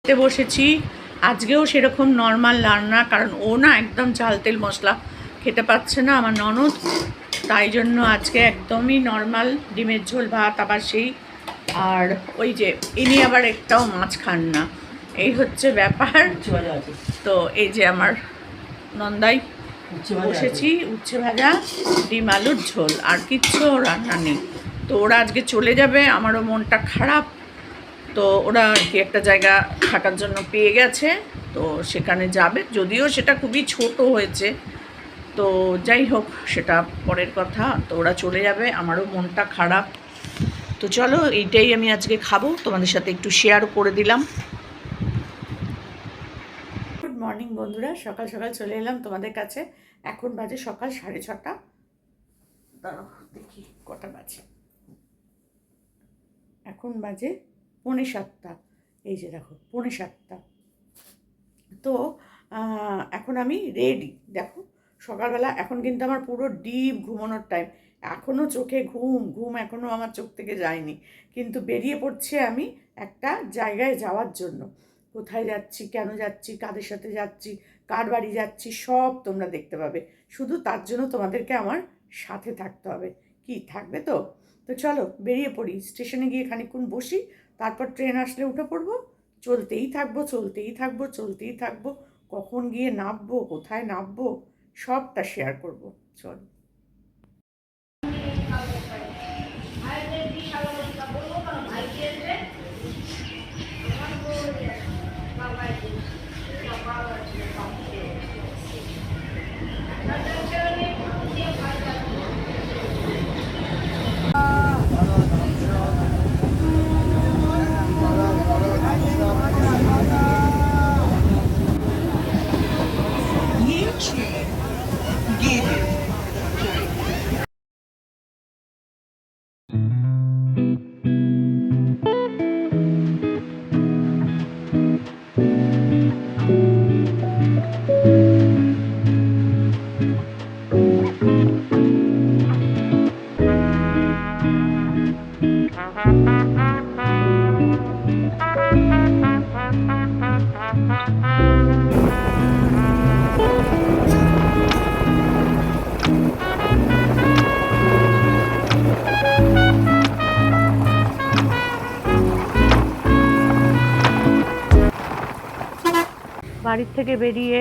খেতে বসেছি। আজকেও সেরকম নর্মাল রান্না, কারণ ও না একদম ঝাল তেল মশলা খেতে পাচ্ছে না আমার ননদ, তাই জন্য আজকে একদমই নর্মাল ডিমের ঝোল ভাত, আবার সেই আর ওই যে ইনি আবার একটাও মাছ খান না, এই হচ্ছে ব্যাপার। তো এই যে আমার নন্দাই বসেছি, উচ্ছে ভাজা ডিম আলুর ঝোল, আর কিচ্ছু রান্না নেই। তো ওরা আজকে চলে যাবে, আমারও মনটা খারাপ। তো ওরা আর কি একটা জায়গা থাকার জন্য পেয়ে গেছে, তো সেখানে যাবে, যদিও সেটা খুবই ছোট হয়েছে। তো যাই হোক, সেটা পরের কথা। তো ওরা চলে যাবে, আমারও মনটা খারাপ। তো চলো, এইটাই আমি আজকে খাবো, তোমাদের সাথে একটু শেয়ারও করে দিলাম। গুড মর্নিং বন্ধুরা, সকাল সকাল চলে এলাম তোমাদের কাছে। এখন বাজে সকাল 6:30। দাঁড়াও দেখি কটা বাজে, এখন বাজে 6:45। এই যে দেখো 6:45। তো এখন আমি রেডি। দেখো সকালবেলা, এখন কিন্তু আমার পুরো ডিপ ঘুমানোর টাইম। এখনও চোখে ঘুম ঘুম এখনও আমার চোখ থেকে যায়নি, কিন্তু বেরিয়ে পড়ছে আমি একটা জায়গায় যাওয়ার জন্য। কোথায় যাচ্ছি, কেন যাচ্ছি, কাদের সাথে যাচ্ছি, কার বাড়ি যাচ্ছি, সব তোমরা দেখতে পাবে। শুধু তার জন্য তোমাদেরকে আমার সাথে থাকতে হবে। কি থাকবে তো? তো চলো বেরিয়ে পড়ি, স্টেশনে গিয়ে খানিকক্ষণ বসি, তারপর ট্রেন আসলে উঠে পড়বো। চলতেই থাকবো চলতেই থাকবো চলতেই থাকবো, কখন গিয়ে নামবো, কোথায় নামবো, সবটা শেয়ার করবো। চল। বাড়ির থেকে বেরিয়ে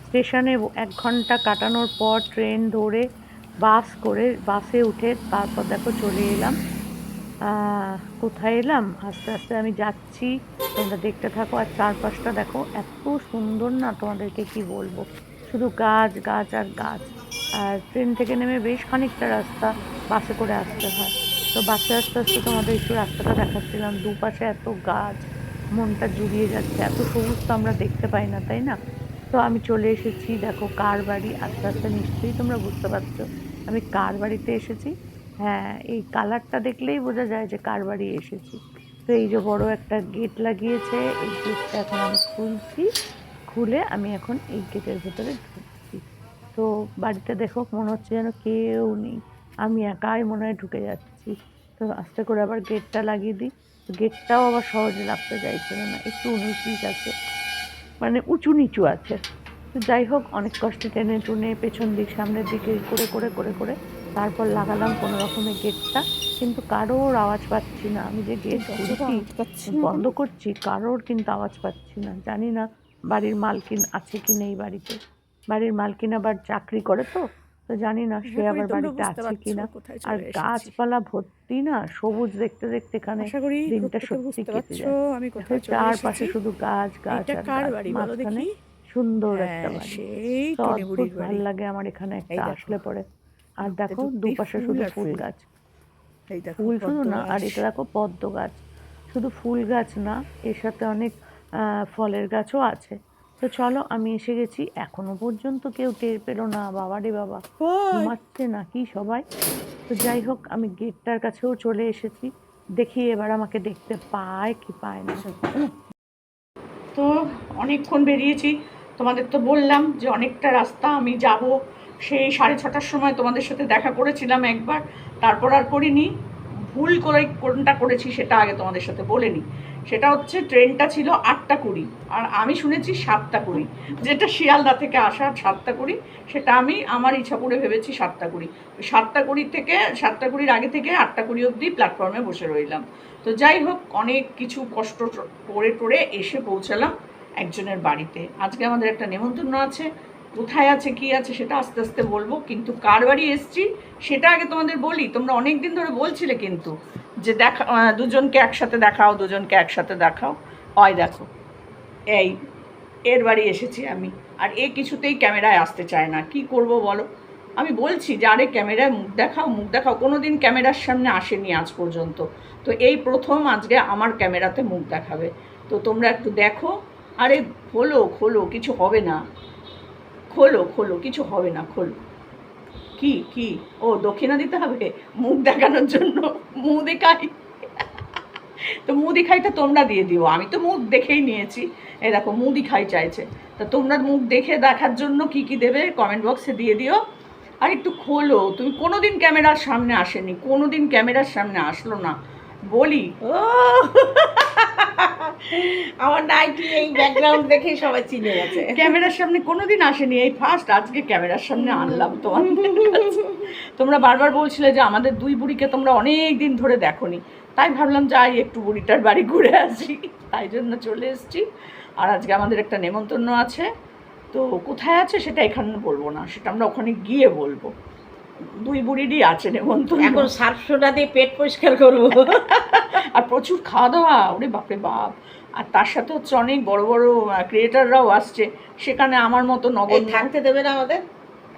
স্টেশনে 1 ঘন্টা কাটানোর পর ট্রেন ধরে বাসে উঠে তারপর দেখো চলে এলাম। কোথায় এলাম, আস্তে আস্তে আমি যাচ্ছি, তোমরা দেখতে থাকো। আর চারপাশটা দেখো এত সুন্দর না, তোমাদেরকে কি বলবো, শুধু গাছ গাছ আর গাছ। আর ট্রেন থেকে নেমে বেশ খানিকটা রাস্তা বাসে করে আসতে হয়। তো বাসে আস্তে আস্তে তোমাদের একটু রাস্তাটা দেখাচ্ছিলাম, দুপাশে এত গাছ, মনটা জুড়িয়ে যাচ্ছে। এত সবুজ তো আমরা দেখতে পাই না, তাই না? তো আমি চলে এসেছি, দেখো কার বাড়ি। আস্তে আস্তে নিশ্চয়ই তোমরা বুঝতে পারছো আমি কার বাড়িতে এসেছি। হ্যাঁ, এই কালারটা দেখলেই বোঝা যায় যে কার বাড়ি এসেছি। তো এই যে বড় একটা গেট লাগিয়েছে, এই গেটটা এখন আমি খুলছি, খুলে আমি এখন এই গেটের ভেতরে ঢুকছি। তো বাড়িতে দেখো মনে হচ্ছে যেন কেউ নেই, আমি একাই মনে হয় ঢুকে যাচ্ছি। তো আস্তে করে আবার গেটটা লাগিয়ে দিই। গেটটাও আবার সহজে লাগতে চাইছিল না, একটু উঁচু আছে, মানে উঁচু নিচু আছে। তো যাই হোক, অনেক কষ্টে টেনে টুনে পেছন দিক সামনের দিকে করে করে করে করে তারপর লাগালাম কোনো রকমের গেটটা। কিন্তু কারোর আওয়াজ পাচ্ছি না, আমি যে গেট খুলছি বন্ধ করছি, কারোর কিন্তু আওয়াজ পাচ্ছি না। জানি না বাড়ির মালকিন আছে কি নেই বাড়িতে। বাড়ির মালকিন আবার চাকরি করে, তো তো জানি না সে আবার বাড়িতে আছে কিনা। আর গাছপালা ভর্তি না, সবুজ দেখতে দেখতে এখানে দিনটা সত্যি কেটে যায়। চারপাশে শুধু গাছ গাছ আর গাছ, মাঝখানে সুন্দর একটা বাড়ি। তো অদ্ভুত ভাল লাগে আমার এখানে একটা আসলে পরে। আর দেখো দুপাশে শুধু ফুল গাছ, ফুল শুধু না, আর এটা দেখো পদ্ম গাছ। শুধু ফুল গাছ না, এর সাথে অনেক ফলের গাছও আছে। তো চলো, আমি এসে গেছি। এখনো পর্যন্ত কেউ টের পেলো না, বাবা রে বাবা, ঘুমাচ্ছে নাকি সবাই। তো যাই হোক, আমি গেটটার কাছেও চলে এসেছি, দেখি এবার আমাকে দেখতে পায় কি পায় না। তো অনেকক্ষণ বেরিয়েছি, তোমাদের তো বললাম যে অনেকটা রাস্তা আমি যাব। সেই 6:30টার সময় তোমাদের সাথে দেখা করেছিলাম একবার, তারপর আর করিনি। ভুল করে কোনটা করেছি সেটা আগে তোমাদের সাথে বলে নিই। সেটা হচ্ছে ট্রেনটা ছিল 8টা 20 আর আমি শুনেছি 7টা 20, যেটা শিয়ালদা থেকে আসা 7টা 20, সেটা আমি আমার ইচ্ছা করে ভেবেছি 7টা 20। 7টা 20 থেকে 7টা 20 আগে থেকে 8টা 20 অবধি প্ল্যাটফর্মে বসে রইলাম। তো যাই হোক, অনেক কিছু কষ্ট করে টোরে এসে পৌঁছালাম একজনের বাড়িতে। আজকে আমাদের একটা নেমন্তন্ন আছে, কোথায় আছে কি আছে সেটা আস্তে আস্তে বলবো, কিন্তু কার বাড়ি এসছি সেটা আগে তোমাদের বলি। তোমরা অনেক দিন ধরে বলছিলে কিন্তু যে দেখা দুজনকে একসাথে দেখাও, দুজনকে একসাথে দেখাও। হয় দেখো, এই এর বাড়ি এসেছি আমি, আর এ কিছুতেই ক্যামেরায় আসতে চায় না। কি করব বলো? আমি বলছি যে আরে ক্যামেরায় মুখ দেখাও, মুখ দেখাও। কোনো দিন ক্যামেরার সামনে আসেনি আজ পর্যন্ত, তো এই প্রথম আজকে আমার ক্যামেরাতে মুখ দেখাবে। তো তোমরা একটু দেখো। আরে খোলো খোলো, কিছু হবে না, খোলো খোলো, কিছু হবে না, খোলো। কি কি ও দক্ষিণা দিতে হবে মুখ দেখানোর জন্য? মুখ দেখাই, তো মুখ দেখাইটা তোমরা দিয়ে দিও, আমি তো মুখ দেখেই নিয়েছি। এই দেখো মুখ দেখাই চাইছে, তা তোমরা মুখ দেখে দেখার জন্য কি কি দেবে কমেন্ট বক্সে দিয়ে দিও। আর একটু খোলো, তুমি কোনো দিন ক্যামেরার সামনে আসেনি, কোনো দিন ক্যামেরার সামনে আসলো না বলি। ও আমার নাইটি এই ব্যাকগ্রাউন্ড দেখেই সবাই চিনে গেছে। ক্যামেরার সামনে কোনোদিন আসেনি, এই ফার্স্ট আজকে ক্যামেরার সামনে আনলাম তোমাদের কাছে। তোমরা বারবার বলছিলে যে আমাদের দুই বুড়িকে তোমরা অনেক দিন ধরে দেখোনি, তাই ভাবলাম যাই একটু বুড়িটার বাড়ি ঘুরে আসি, তাই জন্য চলে এসেছি। আর আজকে আমাদের একটা নেমন্তন্ন আছে, তো কোথায় আছে সেটা এখানে বলবো না, সেটা আমরা ওখানে গিয়ে বলবো। দুই বুড়িরই আছে নেমন্তন্ন। এখন সার্ফ সোডা দিয়ে পেট পরিষ্কার করবো। আর প্রচুর খাওয়া দাওয়া, ওরে বাপরে বাপ। আর তার সাথে হচ্ছে অনেক বড় বড় ক্রিয়েটাররাও আসছে, সেখানে আমার মতো নগদ থাকতে দেবে না আমাদের?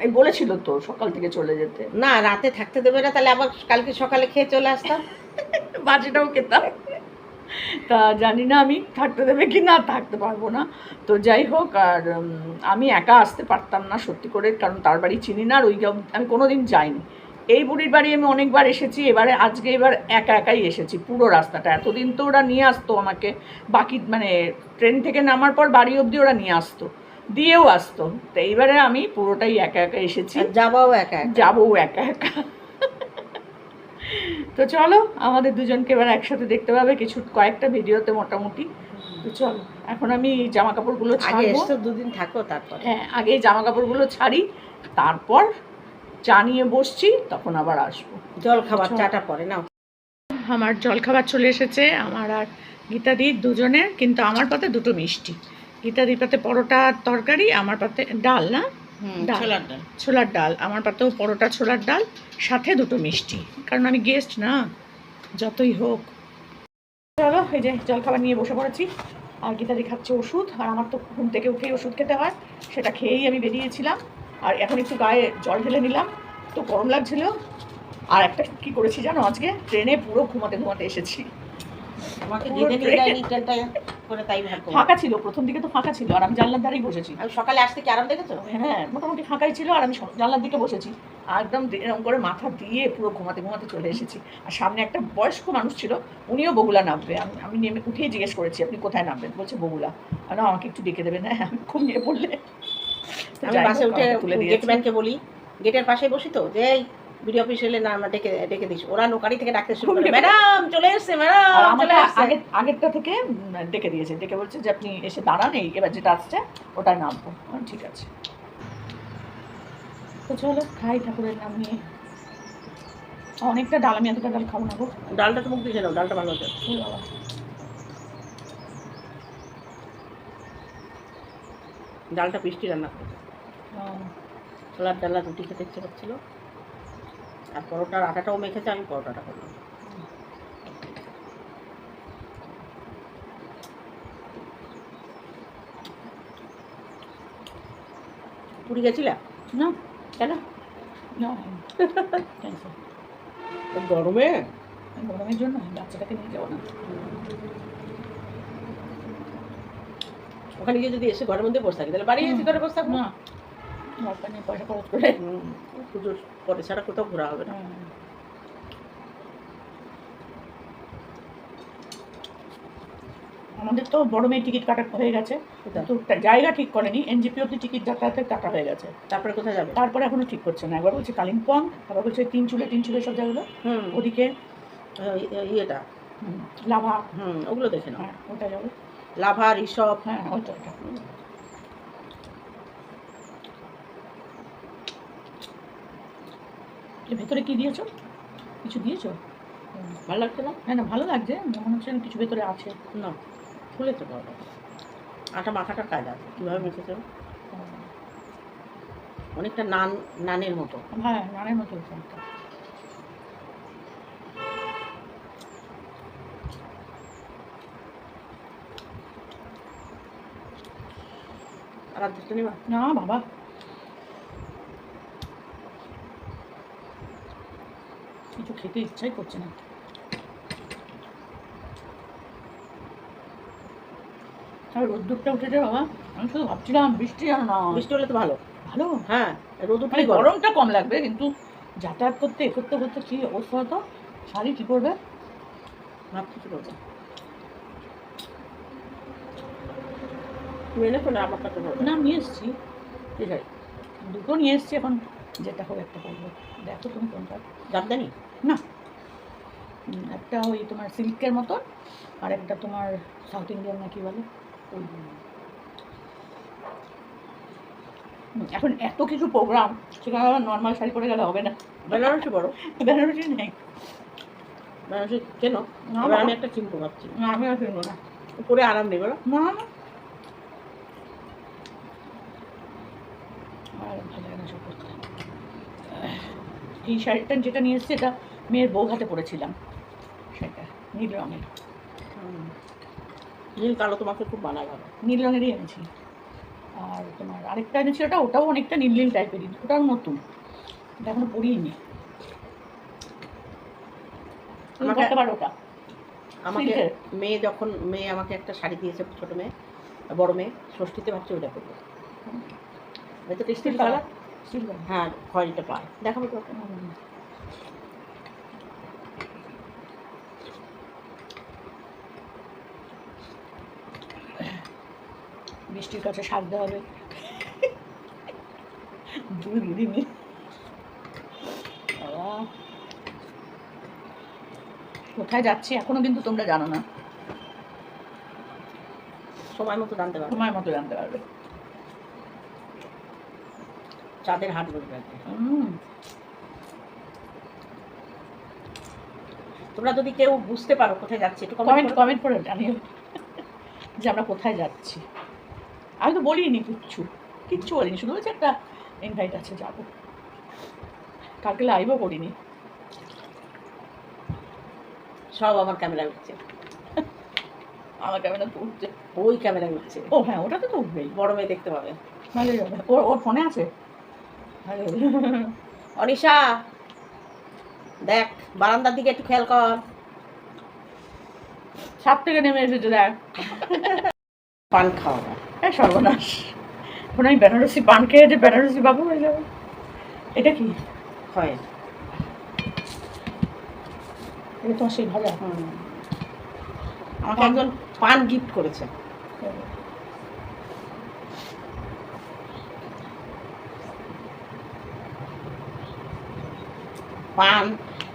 এই বলেছিল তো সকাল থেকে চলে যেতে। না, রাতে থাকতে দেবে না, তাহলে আবার কালকে সকালে খেয়ে চলে আসতাম। বাজিটাও খেতাম। তা জানি না আমি থাকতে দেবে কি না, থাকতে পারবো না। তো যাই হোক, আর আমি একা আসতে পারতাম না সত্যি করে, কারণ তার বাড়ি চিনি না, আর ওই আমি কোনো দিন যাইনি। এই বুড়ির বাড়ি আমি অনেকবার এসেছি, এবার একা একাই এসেছি পুরো রাস্তাটা। এতদিন তো ওরা নিয়ে আসতো আমাকে, বাকি মানে ট্রেন থেকে নামার পর বাড়ি অবধি ওরা নিয়ে আসতো, দিয়েও আসতো। তো এইবারে আমি পুরোটাই একা একা এসেছি, যাবাও একা, যাবও একা একা। তো চলো, আমাদের দুজনকে এবার একসাথে দেখতে পাবে কয়েকটা ভিডিওতে মোটামুটি। তো চলো, এখন আমি জামা কাপড়গুলো ছাড়বো। দুদিন থাকো তারপর। হ্যাঁ, আগে জামা কাপড়গুলো ছাড়ি, তারপর চা নিয়ে বসছি, তখন আবার আসবো। জল খাবার চাটা পরে না। আমার জলখাবার চলে এসেছে, আমার আর গীতাদির দুজনের, কিন্তু আমার পাতে দুটো মিষ্টি। গীতাদির পাতে পরোটা তরকারি, আমার পাতে ডাল, না ছোলার ডাল, আমার পাতেও পরোটা ছোলার ডাল, সাথে দুটো মিষ্টি, কারণ আমি গেস্ট না, যতই হোক। চলো, এই যে জলখাবার নিয়ে বসে পড়েছি, আর গীতাদি খাচ্ছে ওষুধ, আর আমার তো ঘুম থেকে উঠেই ওষুধ খেতে হয়, সেটা খেয়েই আমি বেরিয়েছিলাম। আর এখন একটু গায়ে জল ঢেলে নিলাম, তো গরম লাগছিল। আর একটা কি করেছি জানো, আজকে ট্রেনে পুরো ঘুমাতে ঘুমাতে এসেছি। আমাকে যেতে নিয়ে যায়নি ট্রেনটা করে, তাই ভাগ্য। ফাঁকা ছিল, প্রথম দিকে তো ফাঁকা ছিল, আর আমি জানলার ধারেই বসেছি। আমি সকালে আসতে কি আরাম দেখেছো? হ্যাঁ, মোটামুটি ফাঁকাই ছিল, আর আমি জানলার দিকে বসেছি, আর একদম এরকম করে মাথা দিয়ে পুরো ঘুমাতে ঘুমাতে চলে এসেছি। আর সামনে একটা বয়স্ক মানুষ ছিল, উনিও বগুলা নামবে। আমি নেমে উঠেই জিজ্ঞেস করেছি আপনি কোথায় নামবেন, বলছে বগুলা। না, আমাকে একটু ডেকে দেবে না, আমি খুব নিয়ে পড়লে। আমি বাসে উঠে গেটম্যানকে বলি, গেটের পাশে বসি তো, যে বিডি অফিস এলে না আমার ডেকে ডেকে দিস, ওরা লোকারি থেকে ডাকতে শুরু করে, ম্যাডাম চলে এসছে, ম্যাডাম চলে এসছে। আগেরটা থেকে ডেকে দিয়েছে, ডেকে বলছে যে আপনি এসে দাঁড়ান, এই এবার যেটা আসছে ওটাই নামবো। ঠিক আছে, তো চলো খাই ঠাকুরের নাম নিয়ে। অনেকটা ডাল, আমি এতটা ডাল খাবো না গো। ডালটা তো মুখ দিয়ে নাও, ডালটা ভালো হচ্ছে। ডালটা মিষ্টি রান্না করেছে, ছোলার ডাল রুটি খেতে ইচ্ছে করছিল, আর পরোটার আটাটাও মেখেছে, আমি পরোটাটা করলাম। পুরী গেছিলাম না, কেন? গরমে, গরমের জন্য বাচ্চাটাকে নিয়ে যাবো না। ওখানে গিয়ে যদি এসে ঘরের মধ্যে বসে থাকি, তাহলে বাড়ি এসে ঘরে বসে থাকবো না, ওখানে পয়সা খরচ করে পুজোর পরে ছাড়া কোথাও ঘোরা হবে না। আমাদের তো বড় মেয়ে টিকিট কাটা হয়ে গেছে, তো জায়গা ঠিক করেনি, এনজিপি অব্দি টিকিট যাতায়াতের কাটা হয়ে গেছে। তারপরে কোথায় যাবে? তারপরে এখনো ঠিক করছে না, একবার বলছে কালিম্পং, আবার বলছে তিনচুলে সব জায়গাগুলো ওদিকে। ইয়েটা লাভা, ওগুলো দেখে নাও। হ্যাঁ ওটা যাবে, লাভা, ঋষভ, হ্যাঁ ওইটা ওটা। এর ভেতরে কি দিয়েছো? কিছু দিয়েছো? ভালো লাগছে না? হ্যাঁ না ভালো লাগছে, মনে হচ্ছে কিছু ভেতরে আছে। না, খুলেছে তো আটা মাখাটার কাজ আছে। কীভাবে মেখেছে? অনেকটা নানের মতো। হ্যাঁ নানের মতো হচ্ছে একটা। আর আধটা নেবা? না বাবা, কিছু খেতে ইচ্ছাই করছে না। আর রোদ্দুরটা উঠেছে বাবা, আমি শুধু ভাবছিলাম বৃষ্টি আর না। বৃষ্টি হলে তো ভালো। ভালো, হ্যাঁ, রোদ উঠলে মানে গরমটা কম লাগবে, কিন্তু যাতায়াত করতে করতে করতে কী অবস্থা হতো। শাড়ি কী করবে ভাবছি কি করবো। মেনে তো না আমার কাছে না, নিয়ে এসেছি ঠিক আছে, দুটো নিয়ে এসেছি, এখন যেটা হোক একটা করবো। দেখো তুমি কোনটা। জামদানি না, একটা ওই তোমার সিল্কের মতন, আর একটা তোমার সাউথ ইন্ডিয়ান না কি বলে। এখন এত কিছু প্রোগ্রাম, সেখানে আবার নর্মাল শাড়ি পরে গেলে হবে না। বেনারসি বড়, বেনারসি নেই। বেনারসি কেন? না এবার বাবা। আমি একটা কিনবো ভাবছি। না আমি আর কিনবো না। পরে আরাম নেই বলো। না না, আর ভালো লাগে না সব করতে। এই শাড়িটা যেটা নিয়ে এসেছি, এটা মেয়ের বউ হাতে পরেছিলাম, সেটা নীল রঙের। নীল কালো তোমাকে খুব মানায় ভালো। নীল রঙেরই এনেছি। আর তোমার আরেকটা এনেছি, ওটাও অনেকটা নীল নীল টাইপেরই, ওটাও নতুন, এটা এখনো পরিনি। আমাকে- ওটা আমাকে সিল্কের। মেয়ে আমাকে একটা শাড়ি দিয়েছে, ছোট মেয়ে, বড় মেয়ে, ষষ্ঠীতে ভাবছি ওটা করবো। ভেতরে স্টিল কালার, সিল্ক। হ্যাঁ খয়েরিটা পায়, দেখাবো তো। বৃষ্টির কাছে সাজতে হবে দুদিনে। কোথায় যাচ্ছি এখনো কিন্তু তোমরা জানো না, সময় মতো জানতে পারবো। সময় মতো জানতে পারবে। চাঁদের হাট বলবে আর কি। তোমরা যদি কেউ বুঝতে পারো কোথায় যাচ্ছে, একটু কমেন্ট করে জানিও যে আমরা কোথায় যাচ্ছি। আমি তো বলিনি কিচ্ছু বলিনি, শুধু বলছি একটা ইনভাইট আছে, যাবো। কালকে লাইভও করিনি। সব আমার ক্যামেরায় উঠছে। আমার ক্যামেরা তো উঠছে, ওই ক্যামেরায় উঠছে। ও হ্যাঁ, ওটাতে তো উঠবেই, বড় মেয়ে দেখতে পাবে। ভালোই হবে। ওর ফোনে আছে। অনিশা দেখ, বারান্দার দিকে একটু খেয়াল কর। ছাদ থেকে নেমে এসেছে, দেখ। পান খাওয়া হ্যাঁ সর্বনাশ, এখন আমি বেনারসি পান খেয়ে যে বেনারসি বাবু হয়ে যাবে। এটা কি হয়? এটা তোমার সেই ভাজা। আমাকে একজন পান গিফট করেছে। পান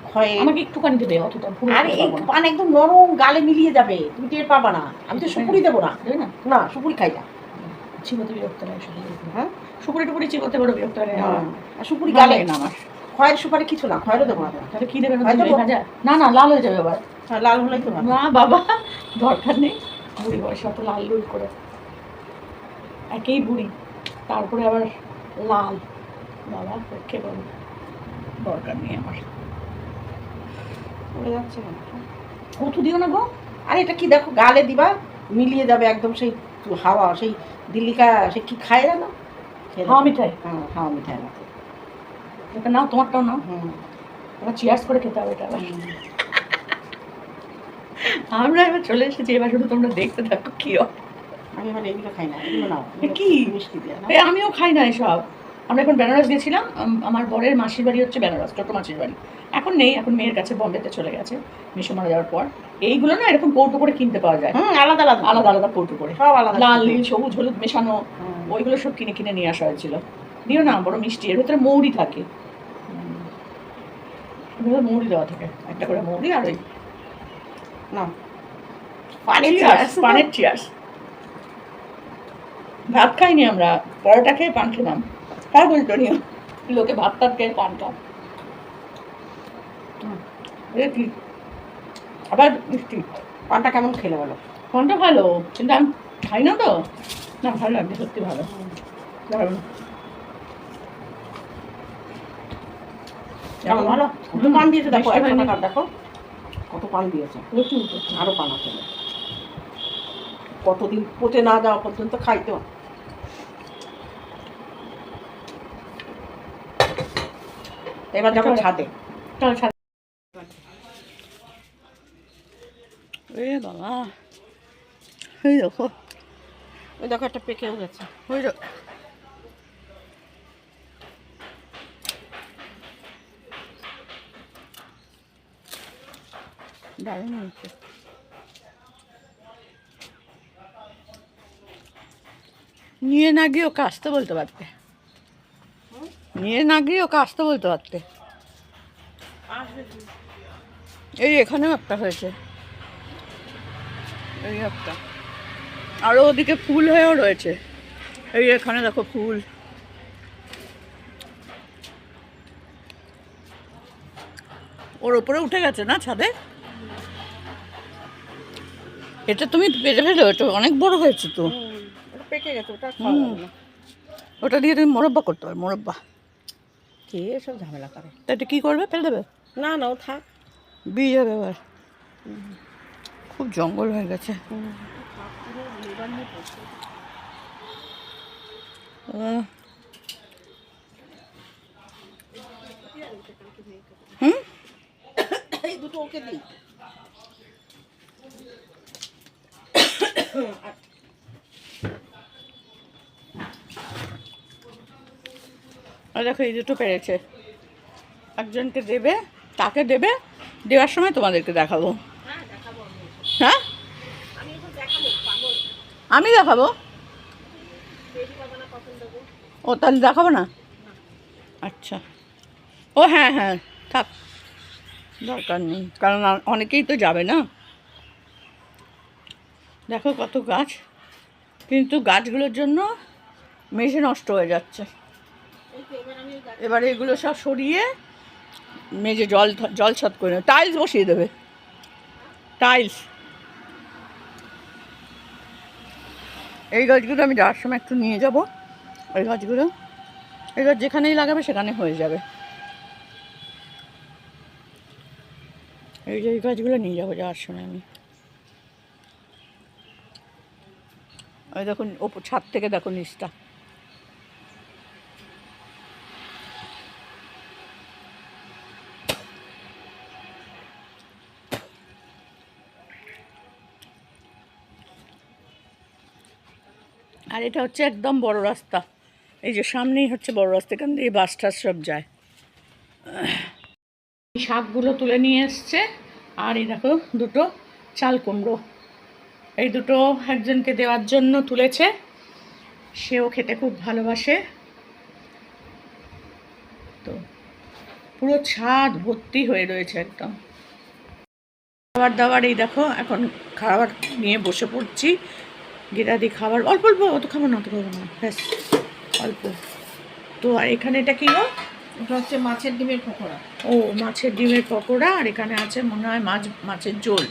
খয়ে আমাকে একটুখানি দেবে, অতটা পুরো আরে এই পান একদম নরম, গালে মিলিয়ে যাবে, তুমি টের পাবা না। আমি তো সুপুরি দেবো না, দেবে না, না সুপুরি খাই না। চিবোতে বিরক্ত লাগে শুধু। হ্যাঁ, সুপুরি টুপুরি চিবোতে বড় বিরক্ত লাগে। আর সুপুরি গালে গালে না আমার। খয়ের সুপারি কিছু না, খয়েরও দেবো না। তাহলে কি দেবে? হয়তো ভাজা? না না, লাল হয়ে যাবে আবার। হ্যাঁ, লাল হলেই তো ভালো। না বাবা, দরকার নেই। বুড়ি বয়সে অত লাল লুল করে, একেই বুড়ি, তারপরে আবার লাল। বাবা পক্ষে বলো, দরকার নেই আমার। পড়ে যাচ্ছে কেন? কত দিও না গো। আর এটা কি দেখো, গালে দিবা, মিলিয়ে যাবে একদম। সেই হাওয়া, সেই দিল্লিকা, সে কি খায় জানো? হাওয়া মিঠাই। হ্যাঁ, হাওয়া মিঠাই মতো। এটা নাও, তোমারটাও নাও। হুম, এবার চিয়ার্স করে খেতে হবে এটা আবার। আমরা এবার চলে এসেছি, এবার শুধু তোমরা দেখতে থাকো কি হয়। আমি এবার এগুলো খাই না, এগুলো নাও। কি মিষ্টি দিয়ে না? আমিও খাই না এসব। আমরা এখন বেনারস গেছিলাম, আমার বরের মাসির বাড়ি হচ্ছে বেনারস, ছোট মাসির বাড়ি। এখন নেই, এখন মেয়ের কাছে বম্বেতে চলে গেছে মিশো মারা যাওয়ার পর। এইগুলো না এরকম কৌটো করে কিনতে পাওয়া যায়। আলাদা আলাদা আলাদা আলাদা কৌটো করে, সব আলাদা, লাল নীল সবুজ হলুদ মেশানো, ওইগুলো সব কিনে কিনে নিয়ে আসা হয়েছিল। দিও না, বড় মিষ্টি, এর ভেতরে মৌরি থাকে। মৌরি দেওয়া থাকে, একটা করে মৌরি আর ওই না পানির চিয়ার্স, পানের চিয়ার্স। ভাত খাইনি আমরা, পরোটা খেয়ে পান খেলাম। হ্যাঁ বলতো নিও, লোকে ভাত টাত খেয়ে পান খায়। কি আবার মিষ্টি। পানটা কেমন খেলে বলো? পানটা ভালো, কিন্তু আমি খাই না তো। না ভালো লাগছে, সত্যি ভালো, দারুণ। কেমন ভালো? কত পান দিয়েছে দেখো, মিষ্টি 100 হয়নি? টাকার দেখো কত পান দিয়েছে। প্রচুর। আরো পান আছে, কতদিন পচে না যাওয়া পর্যন্ত খাইতে হয়। এবার যাবো ছাদে। চল ছাদে। এ বাবা, এই দেখো, ওই দেখো একটা পেকেও গেছে। ওই দেখো। দারুণ হয়েছে। নিয়ে না গিয়ে ওকে আসতে বলতে পারতে, নিয়ে না গিয়ে ওকে আসতে বলতে পারতে। এই এখানেও একটা হয়েছে, এই একটা, আরো ওদিকে ফুল হয়েও রয়েছে। এই এখানে দেখো ফুল। ওর ওপরে উঠে গেছে না ছাদে। এটা তুমি পেরে ফেলো, এটা অনেক বড় হয়েছে তো। ওটা পেকে গেছে, ওটা খাওয়া যাবে না। ওটা দিয়ে তুমি মোরব্বা করতে পারো, মোরব্বা। কে সব ঝামেলা করে? তা এটা কী করবে, ফেলে দেবে? না না, ও থাক। বীজ হবে আবার, খুব জঙ্গল হয়ে গেছে। হুম, এই দুটো ওকে দিই। আর দেখো এই দুটো পেরেছে, একজনকে দেবে, তাকে দেবে, দেওয়ার সময় তোমাদেরকে দেখাবো। হ্যাঁ আমি দেখাবো। ও তাহলে দেখাবো না? আচ্ছা, ও হ্যাঁ হ্যাঁ থাক, দরকার নেই, কারণ অনেকেই তো যাবে না। দেখো কত গাছ, কিন্তু গাছগুলোর জন্য মেঝে নষ্ট হয়ে যাচ্ছে। এবার এগুলো সব সরিয়ে মেঝে জল ছট করে নেবে, টাইলস বসিয়ে দেবে, টাইলস। এই গাছগুলো আমি যাওয়ার সময় একটু নিয়ে যাব। এই গাছগুলো, এই গাছ যেখানেই লাগাবে সেখানে হয়ে যাবে। এই যে এই গাছগুলো নিয়ে যাবো যাওয়ার সময় আমি। ওই দেখুন ওপর ছাদ থেকে দেখো নিচটা। আর এটা হচ্ছে একদম বড় রাস্তা, এই যে সামনেই হচ্ছে বড় রাস্তা, এখান দিয়ে বাস টাস সব যায়। শাকগুলো তুলে নিয়ে এসছে, আর এই দেখো দুটো চাল কুমড়ো, এই দুটো একজনকে দেওয়ার জন্য তুলেছে, সেও খেতে খুব ভালোবাসে। তো পুরো ছাদ ভর্তি হয়ে রয়েছে একদম খাবার দাবার। এই দেখো এখন খাবার নিয়ে বসে পড়ছি, গেরাদি খাবার অল্প অল্প, অত খাবো না, অত খাবো না, ব্যাস অল্প। তো আর এখানে এটা কি গো? এটা হচ্ছে মাছের ডিমের পকোড়া। ও মাছের ডিমের পকোড়া, আর এখানে আছে মনে হয় মাছের ঝোল।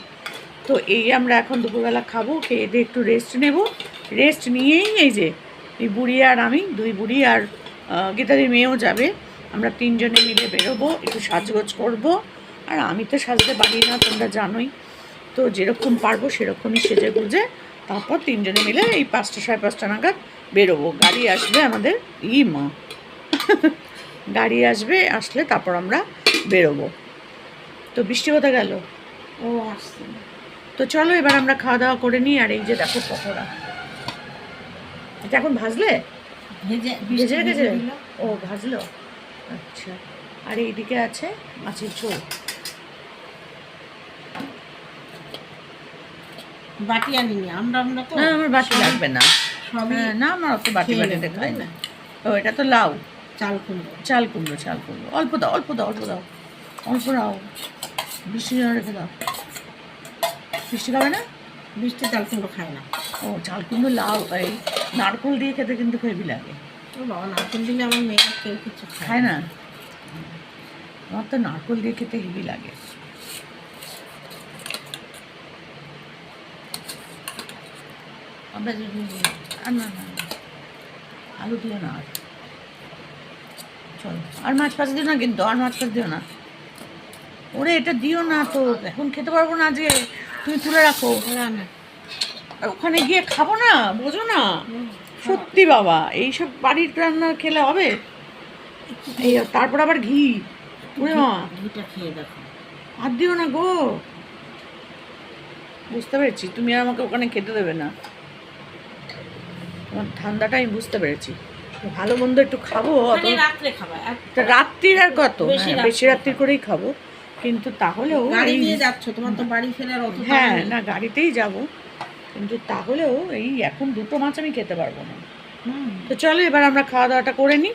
তো এই আমরা এখন দুপুরবেলা খাবো, খেয়ে দিয়ে একটু রেস্ট নেব। রেস্ট নিয়েই এই যে এই বুড়ি আর আমি, দুই বুড়ি আর গীতাদির মেয়েও যাবে, আমরা তিনজনে মিলে বেরোবো, একটু সাজগোজ করবো। আর আমি তো সাজতে পারি না, তোমরা জানোই তো, যেরকম পারবো সেরকমই সেজে গুজে তারপর তিনজনে মিলে এই 5টা 5:30 নাগাদ বেরোবো। গাড়ি আসবে আমাদের, মা গাড়ি আসবে, আসলে তারপর আমরা বেরোবো। তো বৃষ্টি কোথায় গেল? ও আসছে। তো চলো এবার আমরা খাওয়া দাওয়া করে নিই। আর এই যে দেখো পকোড়া, এটা এখন ভাজলে, ভেজে রেখেছে? ও ভাজলো, আচ্ছা। আর এইদিকে আছে মাছের ঝোল। বাটি আনিনি আমরা তো। না আমার বাটি লাগবে না, সবই না আমার অত বাটি খেয়ে বাটিতে নেবো, খাই না। ও এটা তো লাউ, চাল কুমড়ো। চাল কুমড়ো, চাল কুমড়ো, অল্প দাও অল্প দাও অল্প দাও। অল্প নাও, বৃষ্টি জন্য রেখে দাও। বৃষ্টি খাবে না? বৃষ্টি চাল কুমড়ো খায় না। ও চাল কুমড়ো লাউ, এই নারকোল দিয়ে খেতে কিন্তু হেভি লাগে। ও বাবা, নারকেল দিলে আমার মেয়েরা কেউ কিছু খায় না? আমার তো নারকোল দিয়ে খেতে হেভি লাগে। আর না না, আলু দিও না। আর চলো, আর মাছ ফাছ দিও না কিন্তু, আর মাছ ফাছ দিও না। ওরে এটা দিও না তো, এখন খেতে পারবো না। যে তুমি তুলে রাখো, না। আর ওখানে গিয়ে খাবো না, বোঝো না? সত্যি বাবা, এইসব বাড়ির রান্না খেলে হবে? এই তারপর আবার ঘি, ওরে মা, ঘিটা খেয়ে দেখো। আর দিও না গো। বুঝতে পেরেছি, তুমি আর আমাকে ওখানে খেতে দেবে না। তোমার ঠান্ডাটা আমি বুঝতে পেরেছি। ভালো মন্দ একটু খাবো, রাত্রে খাবা, রাত্রির আর কত, বেশি রাত্রে রাত্রি করেই খাবো। কিন্তু তাহলেও গাড়ি নিয়ে যাচ্ছ, তোমার তো বাড়ি ফেরার অত হ্যাঁ না, গাড়িতেই যাব, কিন্তু তাহলেও এই এখন দুটো মাছ আমি খেতে পারবো না। তো চলো এবার আমরা খাওয়া দাওয়াটা করে নিই।